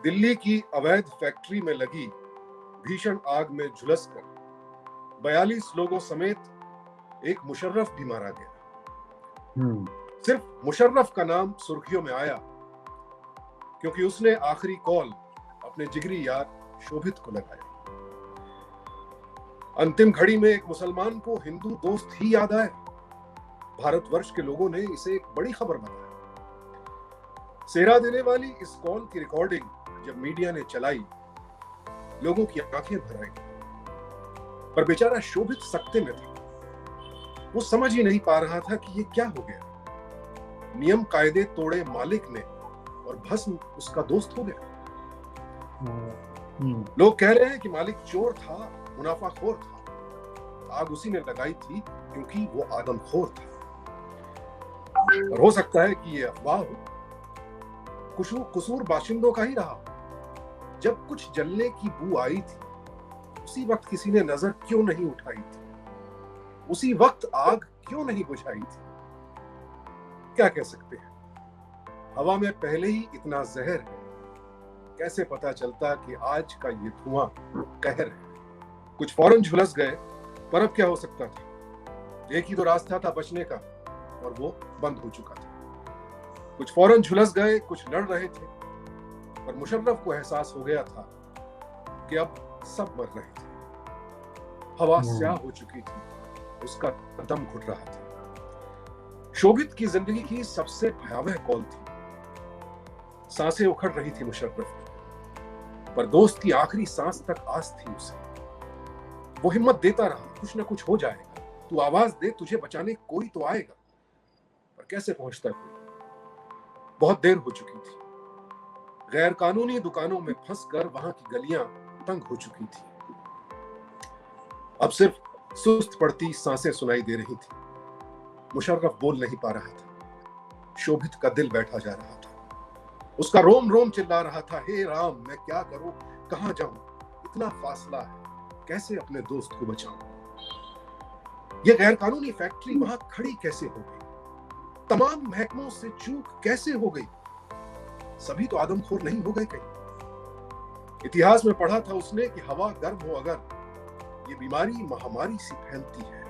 दिल्ली की अवैध फैक्ट्री में लगी भीषण आग में झुलसकर 42 लोगों समेत एक मुशर्रफ भी मारा गया। सिर्फ मुशर्रफ का नाम सुर्खियों में आया क्योंकि उसने आखिरी कॉल अपने जिगरी यार शोभित को लगाया। अंतिम घड़ी में एक मुसलमान को हिंदू दोस्त ही याद आया। भारतवर्ष के लोगों ने इसे एक बड़ी खबर बताया। सेहरा देने वाली इस कॉल की रिकॉर्डिंग जब मीडिया ने चलाई, लोगों की आंखें भर आई। पर बेचारा शोभित सकते में था। वो समझ ही नहीं पा रहा था कि ये क्या हो गया। नियम कायदे तोड़े मालिक ने और भस्म उसका दोस्त हो गया। लोग कह रहे हैं कि मालिक चोर था, मुनाफाखोर था। आग उसी ने लगाई थी क्योंकि वो आदमखोर था। और हो सकता है कि ये अफवाह हो, कसूर बाशिंदों का ही रहा। जब कुछ जलने की बू आई थी, उसी वक्त किसी ने नजर क्यों नहीं उठाई थी? उसी वक्त आग क्यों नहीं बुझाई थी? क्या कह सकते हैं? हवा में पहले ही इतना जहर है, कैसे पता चलता कि आज का ये धुआं कहर है। कुछ फौरन झुलस गए, पर अब क्या हो सकता था? एक ही तो रास्ता था बचने का, और वो बंद हो चुका था। कुछ फौरन झुलस गए, कुछ लड़ रहे थे, पर मुशर्रफ को एहसास हो गया था कि अब सब मर रहे थे। हवा स्याह हो चुकी थी, उसका दम घुट रहा था। शोभित की जिंदगी की सबसे भयावह कॉल थी। सांसें उखड़ रही थी मुशर्रफ की, पर दोस्त की आखिरी सांस तक आस थी उसे। वो हिम्मत देता रहा, कुछ ना कुछ हो जाएगा, तू आवाज दे, तुझे बचाने कोई तो आएगा। पर कैसे पहुंचता कोई? बहुत देर हो चुकी थी। गैर कानूनी दुकानों में फंसकर वहां की गलियां तंग हो चुकी थी। अब सिर्फ सुस्त पड़ती सांसें सुनाई दे रही थी। मुशर्रफ बोल नहीं पा रहा था। शोभित का दिल बैठा जा रहा था। उसका रोम रोम चिल्ला रहा था, हे राम, मैं क्या करूं, कहां जाऊं? इतना फासला है, कैसे अपने दोस्त को बचाऊं? यह गैर कानूनी फैक्ट्री वहां खड़ी कैसे हो गई? तमाम महकमों से चूक कैसे हो गई? सभी तो आदमखोर नहीं हो गए कहीं? इतिहास में पढ़ा था उसने कि हवा गर्म हो अगर, ये बीमारी महामारी सी फैलती है।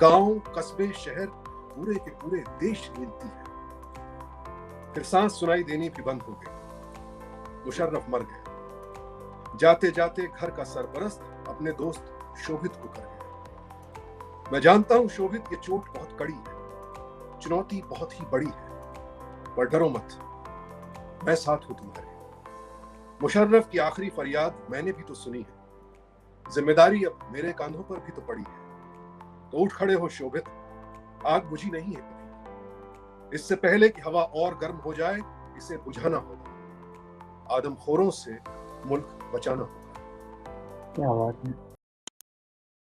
गांव, कस्बे, शहर, पूरे के पूरे देश हिलती है। फिर सांस सुनाई देनी भी बंद हो गई। मुशर्रफ मर गया। जाते जाते घर का सरपरस्त अपने दोस्त शोभित को कर गया। मैं जानता हूं शोभित, ये चोट बहुत कड़ी है, चुनौती बहुत ही बड़ी है, पर डरो मत, मैं साथ हूं तुम्हारे। मुशर्रफ की आखिरी फरियाद मैंने भी तो सुनी है। जिम्मेदारी अब मेरे कांधों पर भी तो पड़ी है। तो उठ खड़े हो शोभित, आग बुझी नहीं है कभी। इससे पहले कि हवा और गर्म हो जाए, इसे बुझाना होगा। आदमखोरों से मुल्क बचाना होगा। क्या बात है।